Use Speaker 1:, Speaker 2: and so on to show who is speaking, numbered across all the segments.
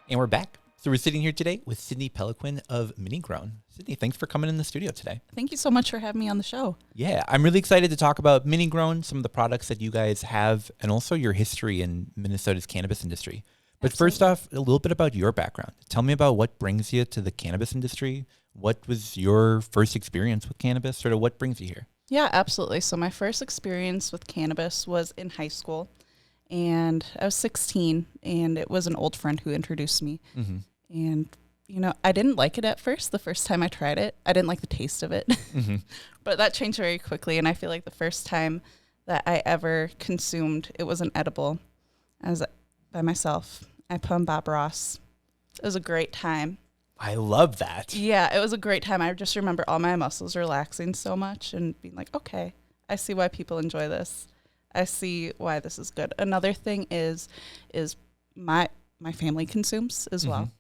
Speaker 1: And we're back. So we're sitting here today with Sydney Peloquin of Minny Grown. Sydney, thanks for coming in the studio today.
Speaker 2: Thank you so much for having me on the show.
Speaker 1: Yeah, I'm really excited to talk about Minny Grown, some of the products that you guys have, and also your history in Minnesota's cannabis industry. But First off, a little bit about your background. Tell me about what brings you to the cannabis industry. What was your first experience with cannabis? Sort of what brings you here?
Speaker 2: Yeah, absolutely. So my first experience with cannabis was in high school, and I was 16, and it was an old friend who introduced me.
Speaker 1: Mm-hmm.
Speaker 2: And, you know, I didn't like it at first. The first time I tried it, I didn't like the taste of it.
Speaker 1: Mm-hmm.
Speaker 2: But that changed very quickly, and I feel like the first time that I ever consumed, it was an edible. I was by myself. I put on Bob Ross. It was a great time.
Speaker 1: I love that.
Speaker 2: Yeah, it was a great time. I just remember all my muscles relaxing so much and being like, okay, I see why people enjoy this. I see why this is good. Another thing is my family consumes as well.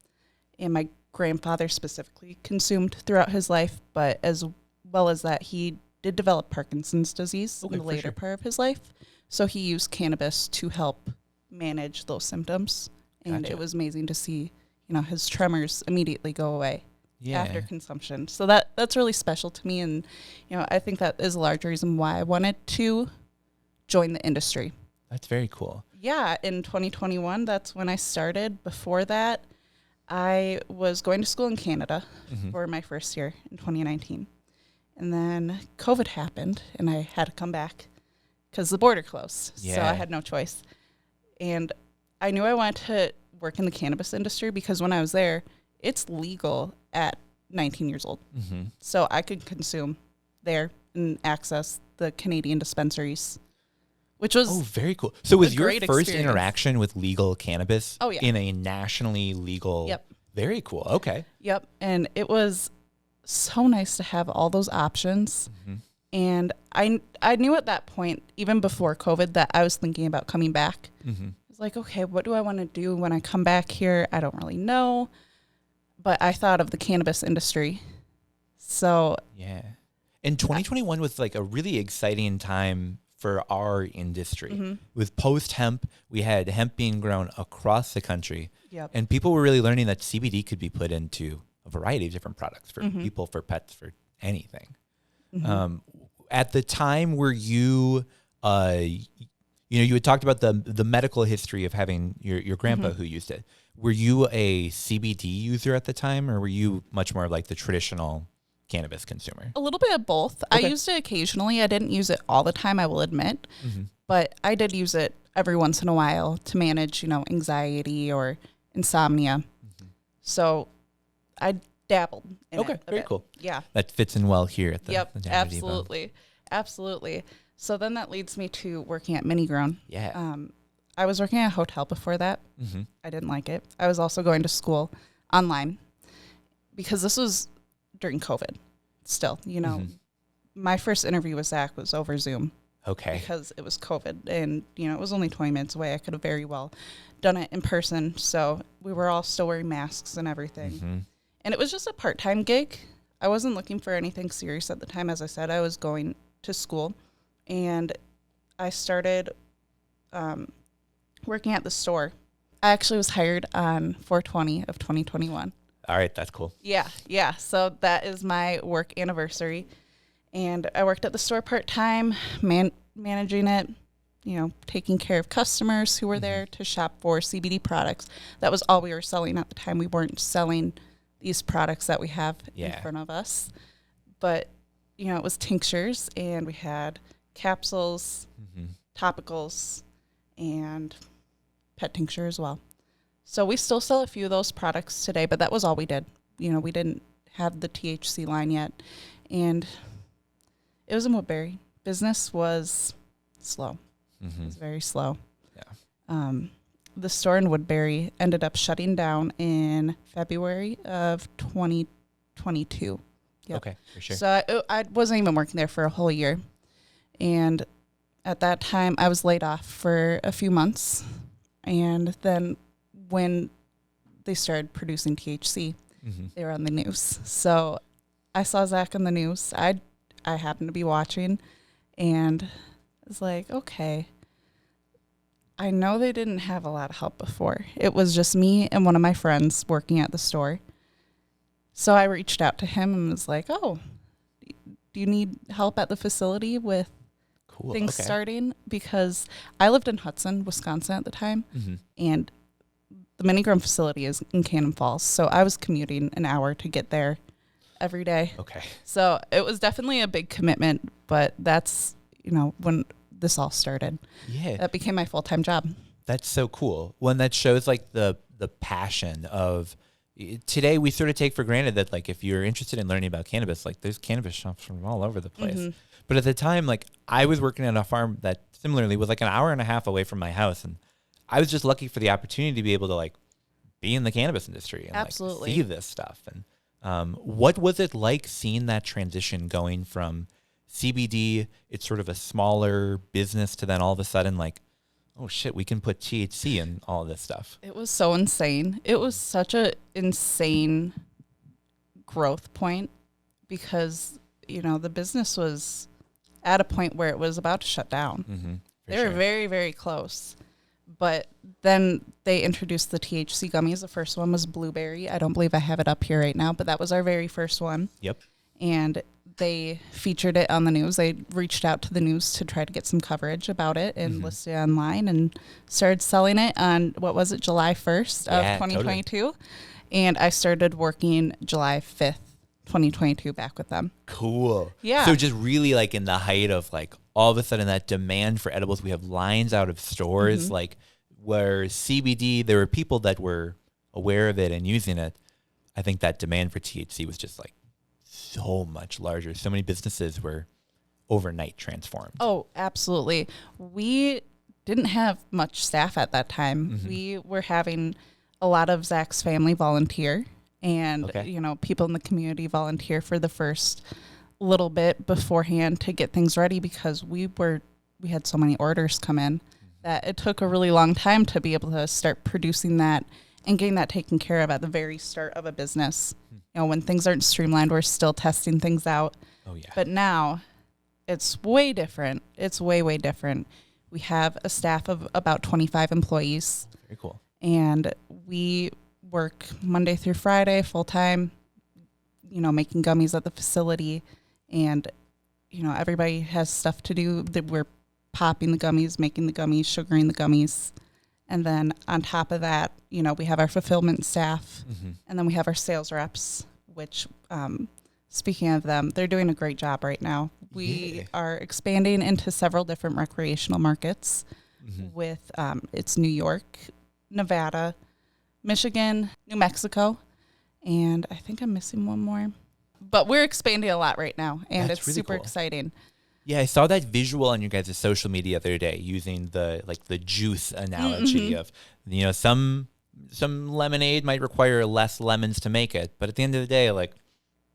Speaker 2: And my grandfather specifically consumed throughout his life, but as well as that, he did develop Parkinson's disease in the later part of his life. So he used cannabis to help manage those symptoms. And It was amazing to see, you know, his tremors immediately go away after consumption. So that's really special to me. And, you know, I think that is a large reason why I wanted to join the industry.
Speaker 1: That's very cool.
Speaker 2: Yeah, in 2021, that's when I started. Before that, I was going to school in Canada for my first year in 2019. And then COVID happened, and I had to come back because the border closed. So I had no choice. And I knew I wanted to work in the cannabis industry because when I was there, it's legal at 19 years old. So I could consume there and access the Canadian dispensaries, which was
Speaker 1: very cool. So was your first
Speaker 2: experience.
Speaker 1: Interaction with legal cannabis
Speaker 2: in
Speaker 1: a nationally legal?
Speaker 2: Yep.
Speaker 1: Very cool. Okay.
Speaker 2: Yep. And it was so nice to have all those options. And I knew at that point, even before COVID, that I was thinking about coming back. I was like, okay, what do I want to do when I come back here? I don't really know. But I thought of the cannabis industry. So
Speaker 1: yeah. And 2021 was like a really exciting time for our industry. With post-hemp, we had hemp being grown across the country. And people were really learning that CBD could be put into a variety of different products for people, for pets, for anything. At the time, were you, you had talked about the medical history of having your grandpa who used it. Were you a CBD user at the time, or were you much more like the traditional cannabis consumer?
Speaker 2: A little bit of both.
Speaker 1: Okay.
Speaker 2: I used it occasionally. I didn't use it all the time, I will admit. But I did use it every once in a while to manage, you know, anxiety or insomnia. So I dabbled in it a
Speaker 1: very
Speaker 2: bit.
Speaker 1: cool.
Speaker 2: Yeah.
Speaker 1: That fits in well here at the
Speaker 2: Yep,
Speaker 1: the Demo
Speaker 2: absolutely. Absolutely. So then that leads me to working at Minny Grown.
Speaker 1: Yeah.
Speaker 2: I was working at a hotel before that. I didn't like it. I was also going to school online because this was during COVID still, you know. My first interview with Zach was over Zoom.
Speaker 1: Okay.
Speaker 2: Because it was COVID and, you know, it was only 20 minutes away. I could have very well done it in person. So we were all still wearing masks and everything. And it was just a part-time gig. I wasn't looking for anything serious at the time. As I said, I was going to school. And I started working at the store. I actually was hired on 4/20 of 2021.
Speaker 1: All right. That's cool.
Speaker 2: Yeah. So that is my work anniversary. And I worked at the store part-time, managing it, you know, taking care of customers who were there to shop for CBD products. That was all we were selling at the time. We weren't selling these products that we have in front of us. But, you know, it was tinctures, and we had capsules, topicals, and pet tincture as well. So we still sell a few of those products today, but that was all we did. You know, we didn't have the THC line yet. And it was in Woodbury. Business was slow. It was very slow.
Speaker 1: Yeah.
Speaker 2: The store in Woodbury ended up shutting down in February of 2022. Yep.
Speaker 1: Okay, for sure.
Speaker 2: So I wasn't even working there for a whole year. And at that time, I was laid off for a few months. And then when they started producing THC, they were on the news. So I saw Zach on the news. I happened to be watching, and I was like, okay, I know they didn't have a lot of help before. It was just me and one of my friends working at the store. So I reached out to him and was like, oh, do you need help at the facility with things starting? Because I lived in Hudson, Wisconsin at the time, and the Minny Grown facility is in Cannon Falls. So I was commuting an hour to get there every day.
Speaker 1: Okay.
Speaker 2: So it was definitely a big commitment, but that's, when this all started.
Speaker 1: Yeah.
Speaker 2: That became my full-time job.
Speaker 1: That's so cool. One that shows like the passion of today. We sort of take for granted that like if you're interested in learning about cannabis, like there's cannabis shops from all over the place. But at the time, like I was working on a farm that similarly was like an hour and a half away from my house, and I was just lucky for the opportunity to be able to like be in the cannabis industry and
Speaker 2: Absolutely.
Speaker 1: like see this stuff. And what was it like seeing that transition going from CBD, it's sort of a smaller business, to then all of a sudden like, oh shit, we can put THC in all this stuff?
Speaker 2: It was so insane. It was such a insane growth point because, the business was at a point where it was about to shut down. They were very, very close. But then they introduced the THC gummies. The first one was blueberry. I don't believe I have it up here right now, but that was our very first one.
Speaker 1: Yep.
Speaker 2: And they featured it on the news. They reached out to the news to try to get some coverage about it and listed it online and started selling it on, July 1st of 2022. Totally. And I started working July 5th, 2022 back with them.
Speaker 1: Cool.
Speaker 2: Yeah.
Speaker 1: So just really like in the height of like all of a sudden that demand for edibles, we have lines out of stores like where CBD, there were people that were aware of it and using it. I think that demand for THC was just like so much larger. So many businesses were overnight transformed.
Speaker 2: Oh, absolutely. We didn't have much staff at that time. We were having a lot of Zach's family volunteer and, people in the community volunteer for the first little bit beforehand to get things ready because we had so many orders come in that it took a really long time to be able to start producing that and getting that taken care of at the very start of a business. When things aren't streamlined, we're still testing things out.
Speaker 1: Oh, yeah.
Speaker 2: But now it's way different. It's way, way different. We have a staff of about 25 employees.
Speaker 1: Very cool.
Speaker 2: And we work Monday through Friday full time, making gummies at the facility. And, everybody has stuff to do. That we're popping the gummies, making the gummies, sugaring the gummies. And then on top of that, we have our fulfillment staff and then we have our sales reps, which, speaking of them, they're doing a great job right now. We are expanding into several different recreational markets with, it's New York, Nevada, Michigan, New Mexico, and I think I'm missing one more. But we're expanding a lot right now, and it's really super exciting.
Speaker 1: Yeah, I saw that visual on your guys' social media the other day using the juice analogy of, some lemonade might require less lemons to make it, but at the end of the day, like,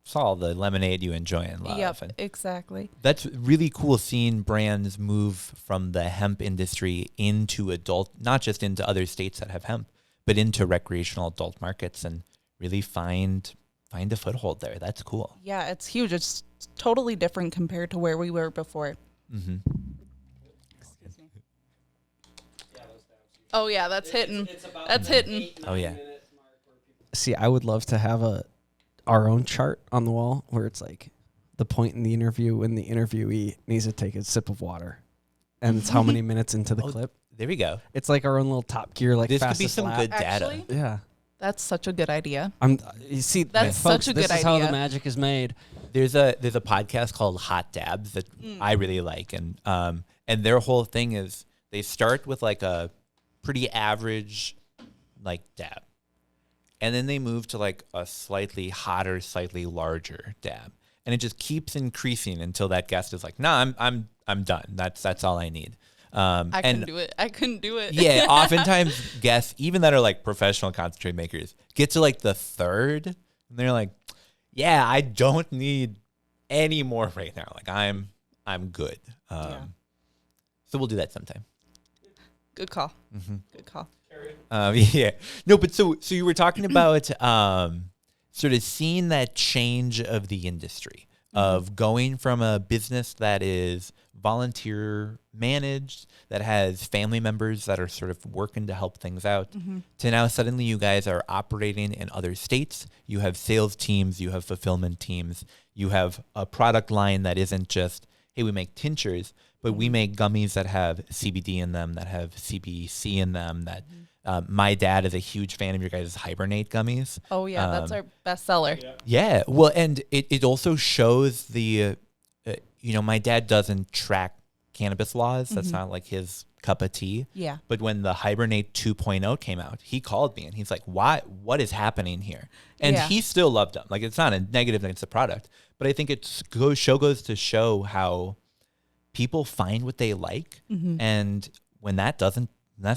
Speaker 1: it's all the lemonade you enjoy and love.
Speaker 2: Yep,
Speaker 1: and
Speaker 2: exactly.
Speaker 1: That's really cool seeing brands move from the hemp industry into not just into other states that have hemp, but into recreational adult markets and really find a foothold there. That's cool.
Speaker 2: Yeah, it's huge. It's totally different compared to where we were before. Excuse me. Oh yeah, that's hitting. That's hitting.
Speaker 1: Oh yeah.
Speaker 3: See, I would love to have our own chart on the wall where it's like the point in the interview when the interviewee needs to take a sip of water, and it's how many minutes into the clip.
Speaker 1: There we go.
Speaker 3: It's like our own little Top Gear, like
Speaker 1: this could
Speaker 3: fastest
Speaker 1: be some
Speaker 3: lap.
Speaker 1: good data.
Speaker 2: Actually,
Speaker 3: Yeah.
Speaker 2: That's such a good idea.
Speaker 3: You see,
Speaker 2: that's
Speaker 3: folks,
Speaker 2: such a good idea.
Speaker 3: This is how the magic is made.
Speaker 1: There's a podcast called Hot Dabs that I really like, and their whole thing is they start with like a pretty average like dab, and then they move to like a slightly hotter, slightly larger dab, and it just keeps increasing until that guest is like, "Nah, I'm done. That's all I need."
Speaker 2: I couldn't do it.
Speaker 1: Yeah, oftentimes guests, even that are like professional concentrate makers, get to like the third, and they're like, "Yeah, I don't need any more right now. Like I'm good." So we'll do that sometime.
Speaker 2: Good call. Good call.
Speaker 1: Yeah. No, but so you were talking about sort of seeing that change of the industry. of going from a business that is volunteer managed, that has family members that are sort of working to help things out, to now suddenly you guys are operating in other states. You have sales teams, you have fulfillment teams, you have a product line that isn't just, hey, we make tinctures, but we make gummies that have CBD in them, that have CBC in them, that my dad is a huge fan of your guys' Hibernate gummies.
Speaker 2: Oh, yeah, that's our best seller.
Speaker 1: Yeah. Well, and it also shows the, my dad doesn't track cannabis laws. That's not like his cup of tea.
Speaker 2: Yeah.
Speaker 1: But when the Hibernate 2.0 came out, he called me and he's like, what is happening here? And he still loved them. Like, it's not a negative against the product, but I think it goes to show how people find what they like. And when that's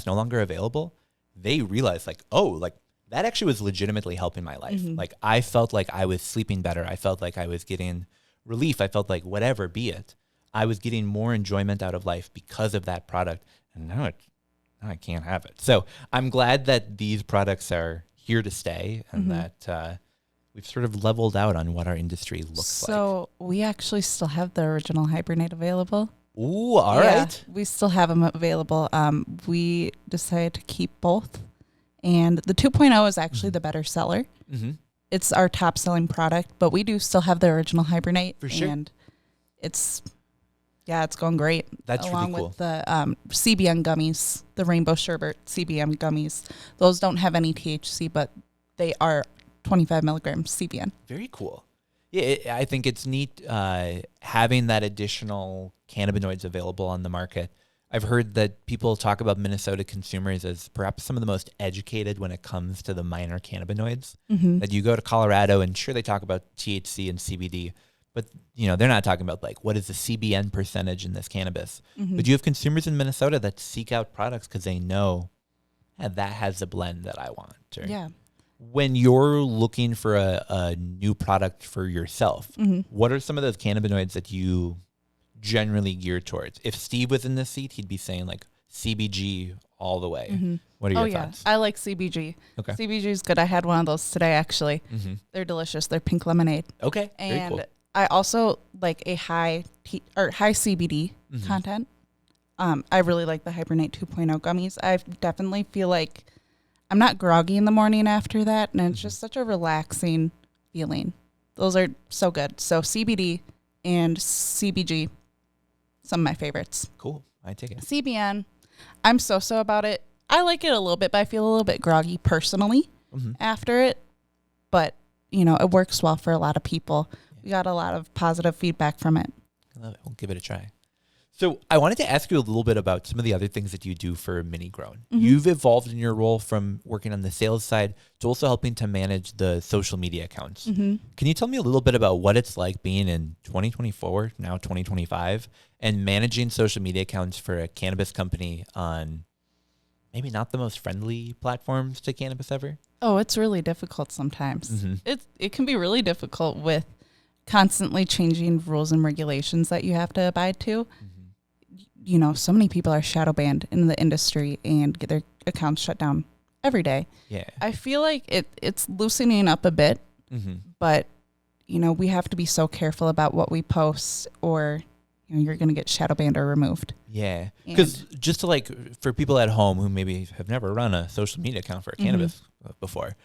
Speaker 1: no longer available, they realize like, oh, like that actually was legitimately helping my life. Like I felt like I was sleeping better. I felt like I was getting relief. I felt like whatever be it, I was getting more enjoyment out of life because of that product. And now I can't have it. So I'm glad that these products are here to stay and that we've sort of leveled out on what our industry looks like.
Speaker 2: So we actually still have the original Hibernate available.
Speaker 1: Ooh, all right.
Speaker 2: We still have them available. We decided to keep both. And the 2.0 is actually the better seller. It's our top selling product, but we do still have the original Hibernate.
Speaker 1: For sure.
Speaker 2: And it's going great.
Speaker 1: That's
Speaker 2: Along
Speaker 1: really cool.
Speaker 2: with the CBN gummies, the Rainbow Sherbet CBN gummies. Those don't have any THC, but they are 25 milligrams CBN.
Speaker 1: Very cool. Yeah, I think it's neat having that additional cannabinoids available on the market. I've heard that people talk about Minnesota consumers as perhaps some of the most educated when it comes to the minor cannabinoids. That you go to Colorado and sure they talk about THC and CBD, but they're not talking about like what is the CBN percentage in this cannabis. But you have consumers in Minnesota that seek out products because they know that has the blend that I want. Or,
Speaker 2: Yeah.
Speaker 1: when you're looking for a new product for yourself, what are some of those cannabinoids that you generally gear towards? If Steve was in this seat, he'd be saying like CBG all the way. What are your thoughts?
Speaker 2: I like CBG.
Speaker 1: Okay.
Speaker 2: CBG is good. I had one of those today, actually. They're delicious. They're pink lemonade.
Speaker 1: Okay.
Speaker 2: And
Speaker 1: very cool.
Speaker 2: I also like a high CBD content. I really like the Hibernate 2.0 gummies. I definitely feel like I'm not groggy in the morning after that, and it's just such a relaxing feeling. Those are so good. So CBD and CBG, some of my favorites.
Speaker 1: Cool. I take it.
Speaker 2: CBN, I'm so about it. I like it a little bit, but I feel a little bit groggy personally after it. But, it works well for a lot of people. We got a lot of positive feedback from it.
Speaker 1: I love it. We'll give it a try. So I wanted to ask you a little bit about some of the other things that you do for Minny Grown. You've evolved in your role from working on the sales side to also helping to manage the social media accounts. Can you tell me a little bit about what it's like being in 2024, now 2025, and managing social media accounts for a cannabis company on maybe not the most friendly platforms to cannabis ever?
Speaker 2: Oh, it's really difficult sometimes. It can be really difficult with constantly changing rules and regulations that you have to abide to. So many people are shadow banned in the industry and get their accounts shut down every day.
Speaker 1: Yeah.
Speaker 2: I feel like it's loosening up a bit, but we have to be so careful about what we post, or you're going to get shadow banned or removed.
Speaker 1: Yeah. Because just to for people at home who maybe have never run a social media account for a cannabis before,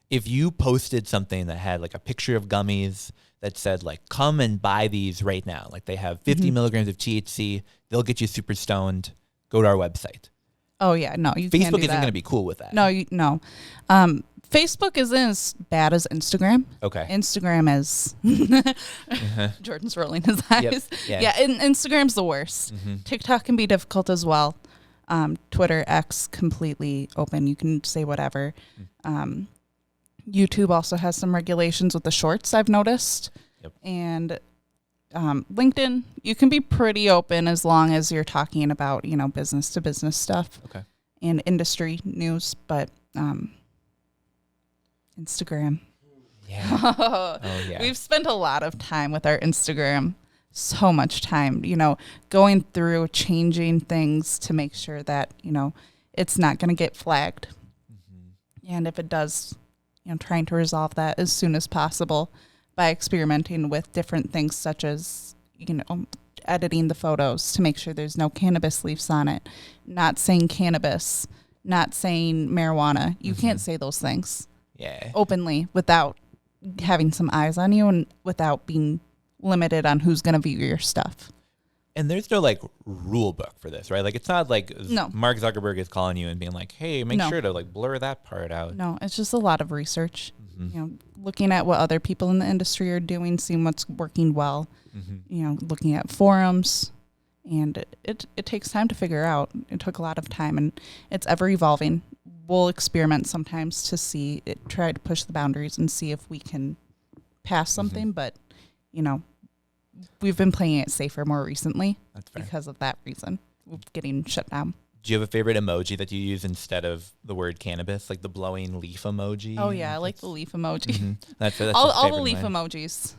Speaker 1: if you posted something that had like a picture of gummies that said like, come and buy these right now, like they have 50 milligrams of THC, they'll get you super stoned, go to our website.
Speaker 2: Oh yeah, no, you
Speaker 1: Facebook
Speaker 2: can't do
Speaker 1: isn't
Speaker 2: that.
Speaker 1: going to be cool with that.
Speaker 2: No, no. Facebook isn't as bad as Instagram.
Speaker 1: Okay.
Speaker 2: Instagram is Jordan's rolling his eyes.
Speaker 1: Yep.
Speaker 2: Yeah, Instagram's the worst. TikTok can be difficult as well. Twitter, X, completely open. You can say whatever. YouTube also has some regulations with the shorts, I've noticed.
Speaker 1: Yep.
Speaker 2: And LinkedIn, you can be pretty open as long as you're talking about, business to business stuff.
Speaker 1: Okay.
Speaker 2: And industry news, but Instagram.
Speaker 1: Yeah. Oh, yeah.
Speaker 2: We've spent a lot of time with our Instagram. So much time, going through, changing things to make sure that, it's not going to get flagged. And if it does, trying to resolve that as soon as possible. by experimenting with different things such as, editing the photos to make sure there's no cannabis leaves on it, not saying cannabis, not saying marijuana. You can't say those things openly without having some eyes on you and without being limited on who's going to view your stuff.
Speaker 1: And there's no like rule book for this, right? Like it's not like Mark Zuckerberg is calling you and being like, hey, make sure to like blur that part out.
Speaker 2: No, it's just a lot of research, looking at what other people in the industry are doing, seeing what's working well, looking at forums. And it takes time to figure out. It took a lot of time, and it's ever evolving. We'll experiment sometimes to try to push the boundaries and see if we can pass something. But, we've been playing it safer more recently because of that reason, getting shut down.
Speaker 1: Do you have a favorite emoji that you use instead of the word cannabis, like the blowing leaf emoji?
Speaker 2: Oh, yeah. I like the leaf emoji.
Speaker 1: That's
Speaker 2: all the leaf emojis.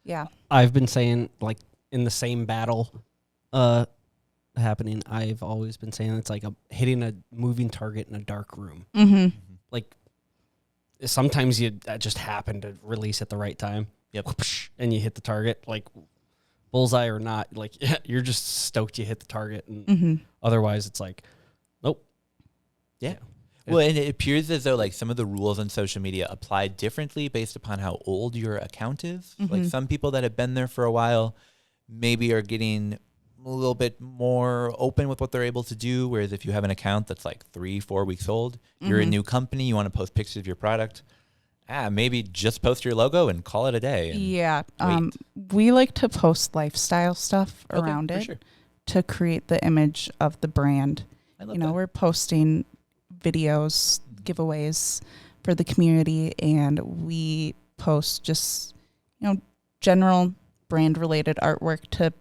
Speaker 2: Yeah.
Speaker 3: I've been saying, like, in the same battle happening, I've always been saying it's like hitting a moving target in a dark room. Like, sometimes that just happened to release at the right time. Yep. And you hit the target, like bullseye or not, like you're just stoked you hit the target. And otherwise it's like, nope.
Speaker 1: Yeah. Well, and it appears as though like some of the rules on social media apply differently based upon how old your account is. Like some people that have been there for a while maybe are getting a little bit more open with what they're able to do. Whereas if you have an account that's like 3-4 weeks old, you're a new company, you want to post pictures of your product. Maybe just post your logo and call it a day.
Speaker 2: Yeah. We like to post lifestyle stuff around it to create the image of the brand.
Speaker 1: I love that.
Speaker 2: We're posting videos, giveaways for the community, and we post just, general brand related artwork to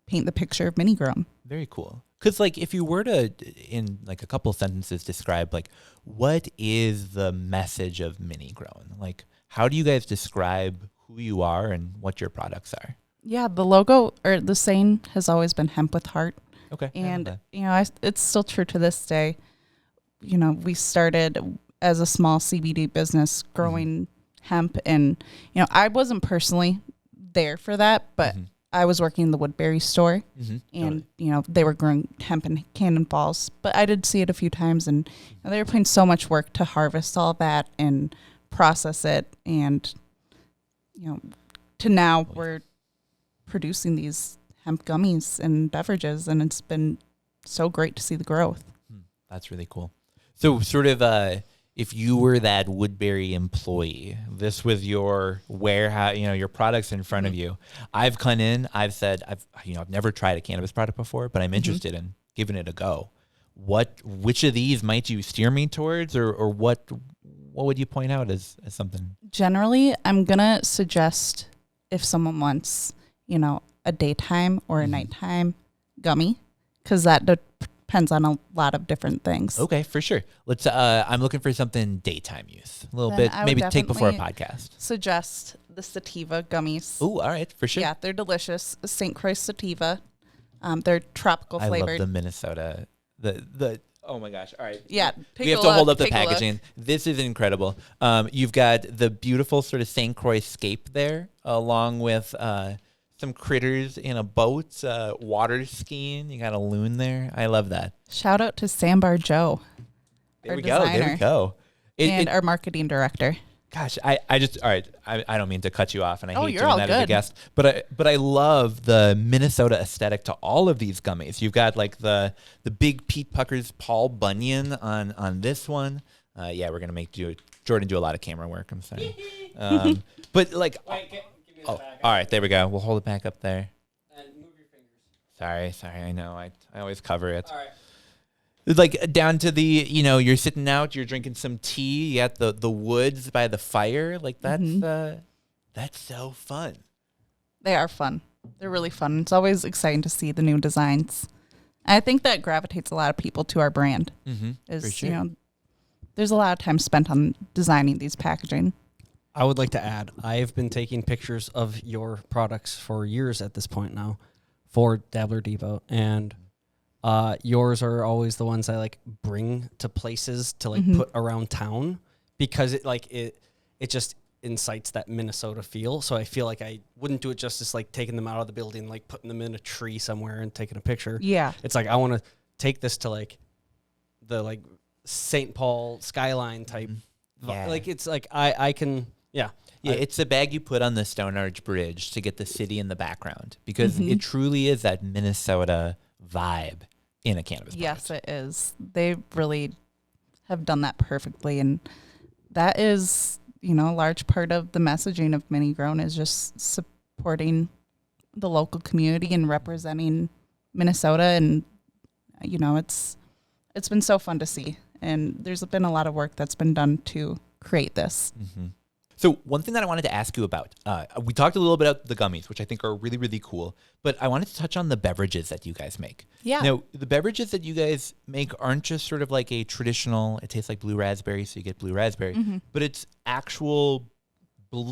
Speaker 2: paint the picture of Minny Grown.
Speaker 1: Very cool. Because, like, if you were to, in, like, a couple sentences, describe, like, what is the message of Minny Grown? Like, how do you guys describe who you are and what your products are?
Speaker 2: Yeah, the logo, or the saying, has always been hemp with heart.
Speaker 1: Okay.
Speaker 2: And, it's still true to this day. We started as a small CBD business growing hemp. And, I wasn't personally there for that, but I was working in the Woodbury store, and, they were growing hemp in Cannon Falls. But I did see it a few times, and they were putting so much work to harvest all that and process it. And, to now we're producing these hemp gummies and beverages, and it's been so great to see the growth.
Speaker 1: That's really cool. So sort of if you were that Woodbury employee, this was your warehouse, your products in front of you. I've come in, I've said, I've never tried a cannabis product before, but I'm interested in giving it a go. Which of these might you steer me towards, or what would you point out as something?
Speaker 2: Generally, I'm going to suggest if someone wants, a daytime or a nighttime gummy, because that depends on a lot of different things.
Speaker 1: Okay, for sure. Let's. I'm looking for something daytime use. A little bit, maybe take before a podcast.
Speaker 2: Suggest the sativa gummies.
Speaker 1: Oh, all right, for sure.
Speaker 2: Yeah, they're delicious. St. Croix sativa. They're tropical flavored.
Speaker 1: I love the Minnesota. The oh my gosh! All right.
Speaker 2: Yeah,
Speaker 1: we have to hold up the packaging. This is incredible. You've got the beautiful sort of St. Croix scape there, along with some critters in a boat, water skiing. You got a loon there. I love that.
Speaker 2: Shout out to Sambar Joe.
Speaker 1: There we go.
Speaker 2: And our marketing director.
Speaker 1: Gosh, I just, all right, I don't mean to cut you off, and I hate
Speaker 2: you're
Speaker 1: doing that as a guest, but I love the Minnesota aesthetic to all of these gummies. You've got like the big Pete Pucker's Paul Bunyan on this one. Yeah, we're gonna make Jordan do a lot of camera work. I'm sorry, but like, all right, there we go. We'll hold it back up there.
Speaker 3: And move your fingers.
Speaker 1: Sorry. I know. I always cover it. All right. Like down to the, you're sitting out, you're drinking some tea, you got the woods by the fire. Like that's so fun.
Speaker 2: They are fun. They're really fun. It's always exciting to see the new designs. I think that gravitates a lot of people to our brand.
Speaker 1: For sure.
Speaker 2: There's a lot of time spent on designing these packaging.
Speaker 3: I would like to add, I've been taking pictures of your products for years at this point now for Dabbler Depot, and yours are always the ones I like bring to places to like put around town, because it just incites that Minnesota feel. So I feel like I wouldn't do it justice, like taking them out of the building, like putting them in a tree somewhere and taking a picture.
Speaker 2: Yeah.
Speaker 3: It's like I want to take this to like the like St. Paul skyline type.
Speaker 1: Yeah.
Speaker 3: Like it's like I can, yeah.
Speaker 1: Yeah, it's the bag you put on the Stone Arch Bridge to get the city in the background, because it truly is that Minnesota vibe in a cannabis product.
Speaker 2: Yes, it is. They really have done that perfectly, and that is, a large part of the messaging of Minny Grown is just supporting the local community and representing Minnesota, and it's been so fun to see, and there's been a lot of work that's been done to create this.
Speaker 1: So one thing that I wanted to ask you about, we talked a little bit about the gummies, which I think are really, really cool, but I wanted to touch on the beverages that you guys make.
Speaker 2: Yeah.
Speaker 1: Now, the beverages that you guys make aren't just sort of like a traditional, it tastes like blue raspberry, so you get blue raspberry, but it's actual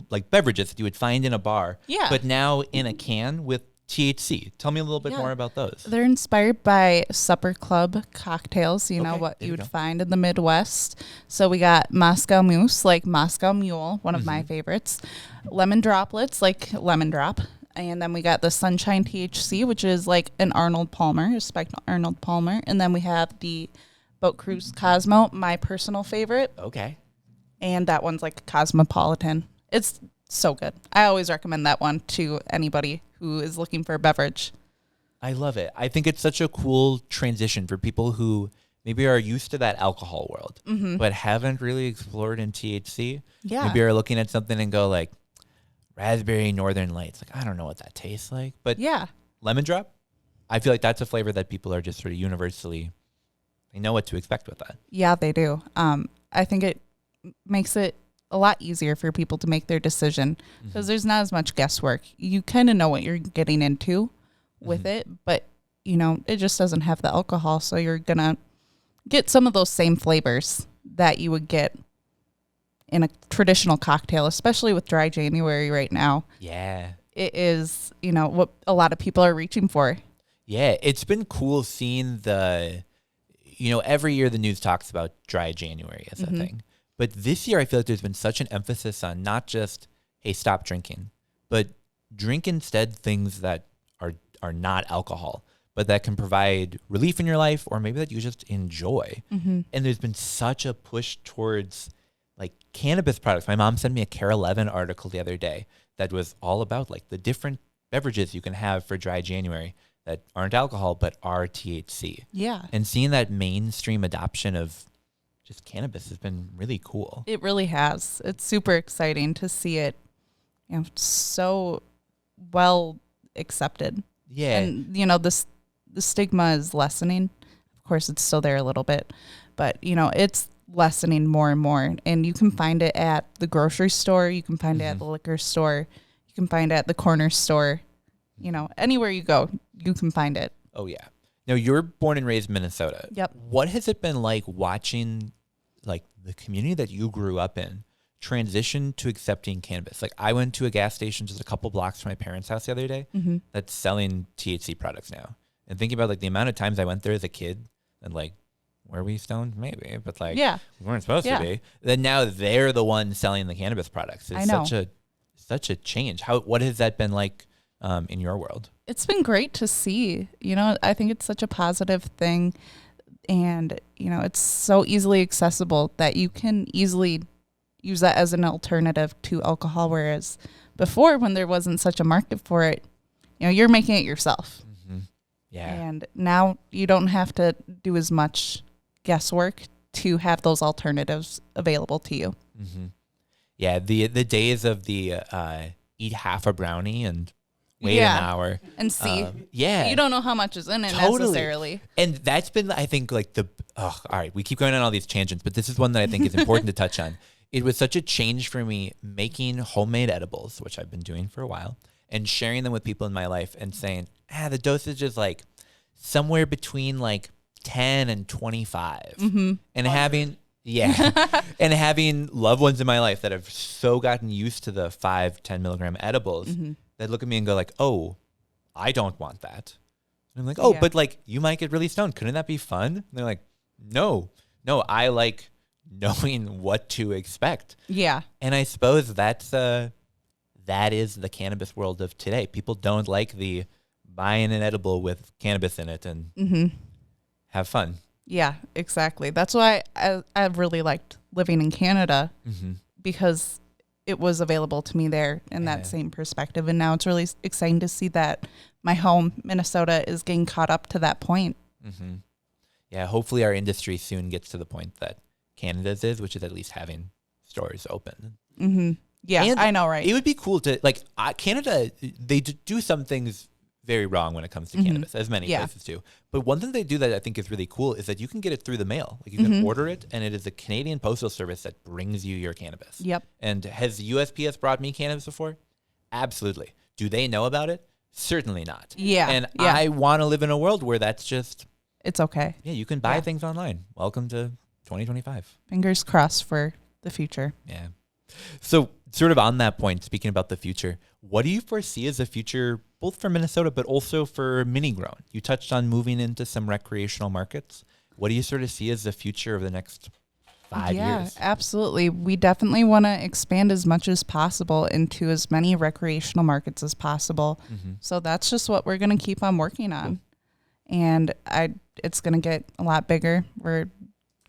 Speaker 1: like beverages that you would find in a bar, but now in a can with THC. Tell me a little bit more about those.
Speaker 2: They're inspired by supper club cocktails, what
Speaker 1: there
Speaker 2: you
Speaker 1: you
Speaker 2: would
Speaker 1: go.
Speaker 2: find in the Midwest. So we got Moscow Mousse, like Moscow Mule, one of my favorites. Lemon Droplets, like Lemon Drop. And then we got the Sunshine THC, which is like an Arnold Palmer, a spiked Arnold Palmer. And then we have the Boat Cruise Cosmo, my personal favorite.
Speaker 1: Okay.
Speaker 2: And that one's like cosmopolitan. It's so good. I always recommend that one to anybody who is looking for a beverage.
Speaker 1: I love it. I think it's such a cool transition for people who maybe are used to that alcohol world, but haven't really explored in THC.
Speaker 2: Yeah.
Speaker 1: Maybe are looking at something and go like, raspberry Northern Lights. Like, I don't know what that tastes like. But lemon drop, I feel like that's a flavor that people are just sort of universally, they know what to expect with that.
Speaker 2: Yeah, they do. I think it makes it a lot easier for people to make their decision because there's not as much guesswork. You kind of know what you're getting into with it, but it just doesn't have the alcohol. So you're going to get some of those same flavors that you would get in a traditional cocktail, especially with dry January right now.
Speaker 1: Yeah.
Speaker 2: It is, what a lot of people are reaching for.
Speaker 1: Yeah. It's been cool seeing every year the news talks about dry January as a thing. But this year, I feel like there's been such an emphasis on not just, hey, stop drinking, but drink instead things that are not alcohol, but that can provide relief in your life, or maybe that you just enjoy. And there's been such a push towards like cannabis products. My mom sent me a Care 11 article the other day that was all about like the different beverages you can have for dry January that aren't alcohol, but are THC.
Speaker 2: Yeah.
Speaker 1: And seeing that mainstream adoption of just cannabis has been really cool.
Speaker 2: It really has. It's super exciting to see it, so well accepted.
Speaker 1: Yeah.
Speaker 2: And, the stigma is lessening. Of course, it's still there a little bit, but, it's lessening more and more. And you can find it at the grocery store. You can find it at the liquor store. You can find it at the corner store. Anywhere you go, you can find it.
Speaker 1: Oh, yeah. Now, you're born and raised in Minnesota.
Speaker 2: Yep.
Speaker 1: What has it been like watching like the community that you grew up in transition to accepting cannabis? Like, I went to a gas station just a couple blocks from my parents' house the other day that's selling THC products now. And thinking about like the amount of times I went there as a kid and like, were we stoned? Maybe, but like, we weren't supposed to be. Then now they're the ones selling the cannabis products. It's such a change. What has that been like in your world?
Speaker 2: It's been great to see. I think it's such a positive thing. And, it's so easily accessible that you can easily use that as an alternative to alcohol. Whereas before, when there wasn't such a market for it, you're making it yourself.
Speaker 1: Yeah.
Speaker 2: And now you don't have to do as much guesswork to have those alternatives available to you.
Speaker 1: Yeah. The days of the eat half a brownie and wait an hour.
Speaker 2: And see.
Speaker 1: Yeah.
Speaker 2: You don't know how much is in it necessarily.
Speaker 1: And that's been, I think, like all right, we keep going on all these tangents, but this is one that I think is important to touch on. It was such a change for me making homemade edibles, which I've been doing for a while, and sharing them with people in my life and saying, the dosage is like somewhere between like 10 and 25. And having loved ones in my life that have so gotten used to the 5-10 milligram edibles that look at me and go like, oh, I don't want that. And I'm like, oh, but like you might get really stoned. Couldn't that be fun? And they're like, no, I like knowing what to expect.
Speaker 2: Yeah.
Speaker 1: And I suppose that is the cannabis world of today. People don't like the buying an edible with cannabis in it and have fun.
Speaker 2: Yeah, exactly. That's why I really liked living in Canada because it was available to me there in that same perspective. And now it's really exciting to see that my home, Minnesota, is getting caught up to that point.
Speaker 1: Yeah, hopefully our industry soon gets to the point that Canada's is, which is at least having stores open.
Speaker 2: Yeah,
Speaker 1: and
Speaker 2: I know, right?
Speaker 1: It would be cool to, like, Canada, they do some things very wrong when it comes to cannabis, as many places do. But one thing they do that I think is really cool is that you can get it through the mail. Like, you can order it, and it is a Canadian postal service that brings you your cannabis.
Speaker 2: Yep.
Speaker 1: And has the USPS brought me cannabis before? Absolutely. Do they know about it? Certainly not.
Speaker 2: Yeah.
Speaker 1: And I want to live in a world where that's just...
Speaker 2: It's okay.
Speaker 1: Yeah, you can buy things online. Welcome to 2025.
Speaker 2: Fingers crossed for the future.
Speaker 1: Yeah. So sort of on that point, speaking about the future, what do you foresee as a future both for Minnesota but also for Minny Grown? You touched on moving into some recreational markets. What do you sort of see as the future of the next 5 years?
Speaker 2: Yeah, absolutely. We definitely want to expand as much as possible into as many recreational markets as possible. So that's just what we're going to keep on working on. And it's going to get a lot bigger. We're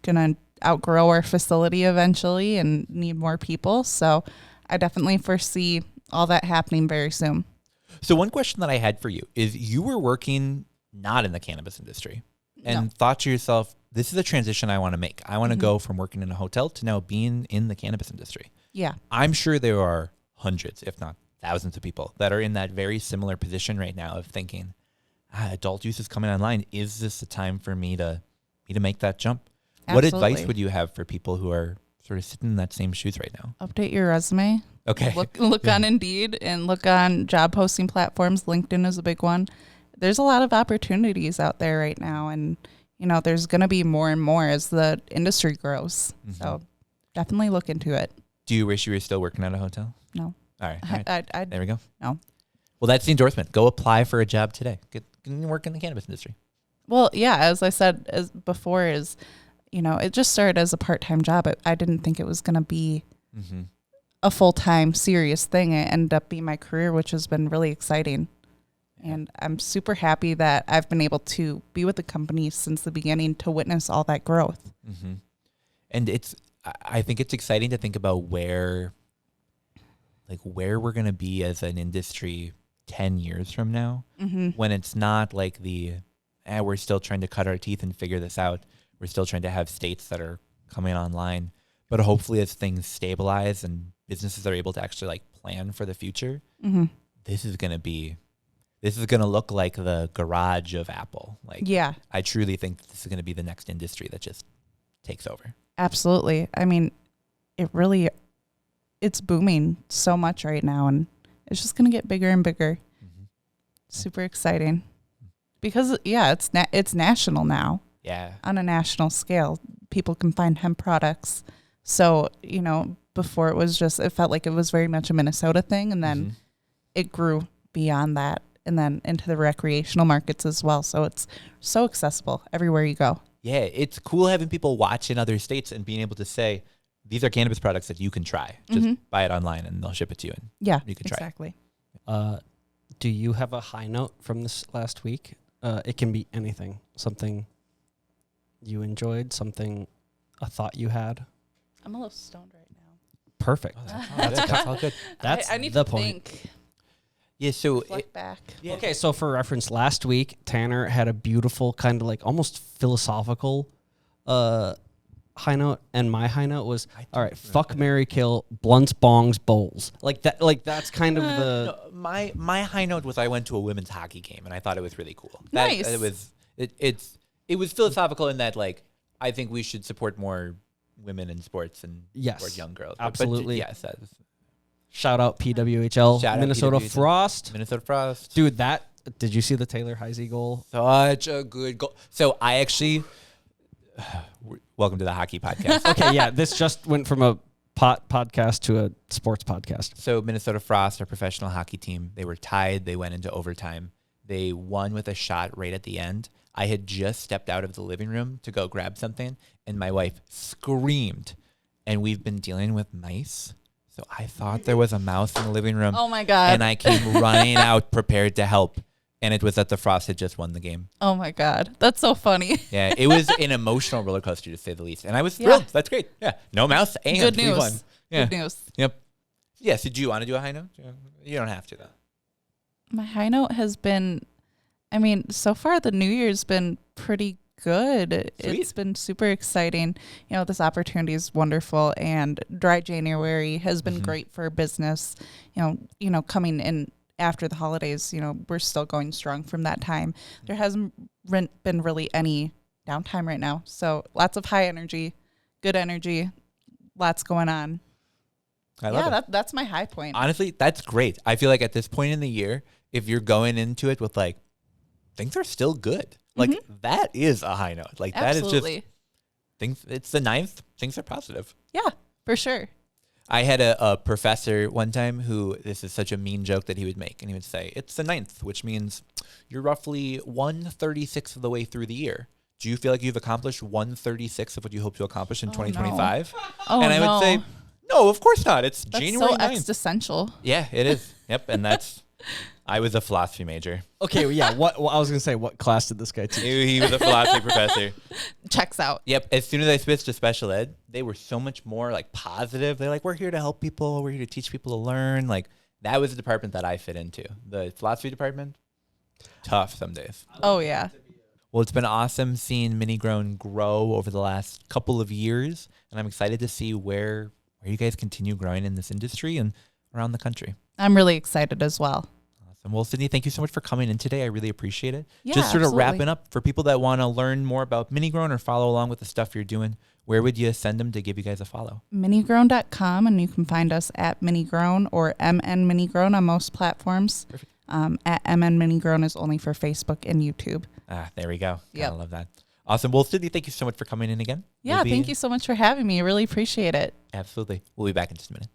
Speaker 2: going to outgrow our facility eventually and need more people. So I definitely foresee all that happening very soon.
Speaker 1: So one question that I had for you is, you were working not in the cannabis industry and thought to yourself, this is a transition I want to make. I want to go from working in a hotel to now being in the cannabis industry.
Speaker 2: Yeah.
Speaker 1: I'm sure there are hundreds, if not thousands of people that are in that very similar position right now of thinking, adult use is coming online. Is this the time for me to make that jump?
Speaker 2: Absolutely.
Speaker 1: What advice would you have for people who are sort of sitting in that same shoes right now?
Speaker 2: Update your resume.
Speaker 1: Okay.
Speaker 2: Look on Indeed and look on job posting platforms. LinkedIn is a big one. There's a lot of opportunities out there right now. And, there's going to be more and more as the industry grows. So definitely look into it.
Speaker 1: Do you wish you were still working at a hotel?
Speaker 2: No.
Speaker 1: All right. There we go.
Speaker 2: No.
Speaker 1: Well, that's the endorsement. Go apply for a job today. Get work in the cannabis industry.
Speaker 2: Well, yeah, as I said before, it just started as a part-time job. I didn't think it was going to be a full-time serious thing. It ended up being my career, which has been really exciting. And I'm super happy that I've been able to be with the company since the beginning to witness all that growth.
Speaker 1: And I think it's exciting to think about where we're going to be as an industry 10 years from now, when it's not like we're still trying to cut our teeth and figure this out. We're still trying to have states that are coming online, but hopefully as things stabilize and businesses are able to actually plan for the future, this is going to look like the garage of Apple. I truly think this is going to be the next industry that just takes over.
Speaker 2: Absolutely. I mean, it's booming so much right now, and it's just going to get bigger and bigger. Super exciting because it's national now.
Speaker 1: Yeah.
Speaker 2: On a national scale, people can find hemp products. So, before it felt like it was very much a Minnesota thing, and then it grew beyond that and then into the recreational markets as well. So it's so accessible everywhere you go.
Speaker 1: Yeah, it's cool having people watch in other states and being able to say, these are cannabis products that you can try. Just buy it online and they'll ship it to you. And you can try
Speaker 2: exactly.
Speaker 3: Do you have a high note from this last week? It can be anything. Something you enjoyed, a thought you had.
Speaker 2: I'm a little stoned right now.
Speaker 3: Perfect.
Speaker 1: That's all good.
Speaker 3: That's
Speaker 2: I need
Speaker 3: the
Speaker 2: to
Speaker 3: point.
Speaker 2: think.
Speaker 1: Yeah, so
Speaker 2: Look back.
Speaker 1: Yeah.
Speaker 3: Okay, so for reference, last week Tanner had a beautiful kind of almost philosophical high note, and my high note was, all right, fuck, marry, kill, blunts, bongs, bowls. That's kind of the...
Speaker 1: No, my high note was I went to a women's hockey game, and I thought it was really cool.
Speaker 2: Nice.
Speaker 1: It was philosophical in that, I think we should support more women in sports and support young girls.
Speaker 3: Absolutely.
Speaker 1: But yes,
Speaker 3: shout out PWHL,
Speaker 1: Shout out
Speaker 3: Minnesota
Speaker 1: PWHL.
Speaker 3: Frost.
Speaker 1: Minnesota Frost.
Speaker 3: Dude, did you see the Taylor Heisey goal?
Speaker 1: Such a good goal. So I actually... Welcome to the hockey podcast.
Speaker 3: Okay, yeah, this just went from a podcast to a sports podcast.
Speaker 1: So Minnesota Frost, our professional hockey team, they were tied. They went into overtime. They won with a shot right at the end. I had just stepped out of the living room to go grab something, and my wife screamed. And we've been dealing with mice. So I thought there was a mouse in the living room.
Speaker 2: Oh, my God.
Speaker 1: And I came running out prepared to help. And it was that the Frost had just won the game.
Speaker 2: Oh, my God. That's so funny.
Speaker 1: Yeah, it was an emotional roller coaster, to say the least. And I was thrilled. That's great. Yeah, no mouse and
Speaker 2: Good
Speaker 1: we
Speaker 2: news.
Speaker 1: won. Yeah.
Speaker 2: Good news.
Speaker 1: Yep. Yeah, so do you want to do a high note? You don't have to, though.
Speaker 2: My high note has been, I mean, so far the new year's been pretty good.
Speaker 1: Sweet.
Speaker 2: It's been super exciting. You know, this opportunity is wonderful, and Dry January has been great for business. You know, coming in after the holidays, you know, we're still going strong from that time. There hasn't been really any downtime right now. So lots of high energy, good energy, lots going on.
Speaker 1: I love it.
Speaker 2: That's my high point.
Speaker 1: Honestly, that's great. I feel like at this point in the year, if you're going into it with like, things are still good. Like that is a high note. Like
Speaker 2: Absolutely.
Speaker 1: that is just things. It's the 9th. Things are positive.
Speaker 2: Yeah, for sure.
Speaker 1: I had a professor one time who, this is such a mean joke that he would make. And he would say, it's the 9th, which means you're roughly 1/36 of the way through the year. Do you feel like you've accomplished 1/36 of what you hope to accomplish in 2025?
Speaker 2: Oh,
Speaker 1: and I would say, no, of course not. It's
Speaker 2: That's
Speaker 1: January
Speaker 2: so
Speaker 1: 9th.
Speaker 2: existential.
Speaker 1: Yeah, it is. Yep. And I was a philosophy major.
Speaker 3: Okay, well, yeah. What I was gonna say, what class did this guy teach?
Speaker 1: He was a philosophy professor.
Speaker 2: Checks out.
Speaker 1: Yep. As soon as I switched to special ed, they were so much more like positive. They're like, we're here to help people. We're here to teach people to learn. Like that was the department that I fit into. The philosophy department, tough some days.
Speaker 2: Oh, yeah.
Speaker 1: Well, it's been awesome seeing Minny Grown grow over the last couple of years, and I'm excited to see where you guys continue growing in this industry and around the country.
Speaker 2: I'm really excited as well.
Speaker 1: Awesome. Well, Sydney, thank you so much for coming in today. I really appreciate it.
Speaker 2: Yeah,
Speaker 1: Just sort of
Speaker 2: absolutely.
Speaker 1: wrapping up, for people that want to learn more about Minny Grown or follow along with the stuff you're doing, where would you send them to give you guys a follow?
Speaker 2: Minnygrown.com, and you can find us at Minny Grown or MN Minny Grown on most platforms.
Speaker 1: Perfect.
Speaker 2: At MN Minny Grown is only for Facebook and YouTube.
Speaker 1: There we go.
Speaker 2: Yep.
Speaker 1: I love that. Awesome. Well, Sydney, thank you so much for coming in again.
Speaker 2: Yeah, thank you so much for having me. I really appreciate it.
Speaker 1: Absolutely. We'll be back in just a minute.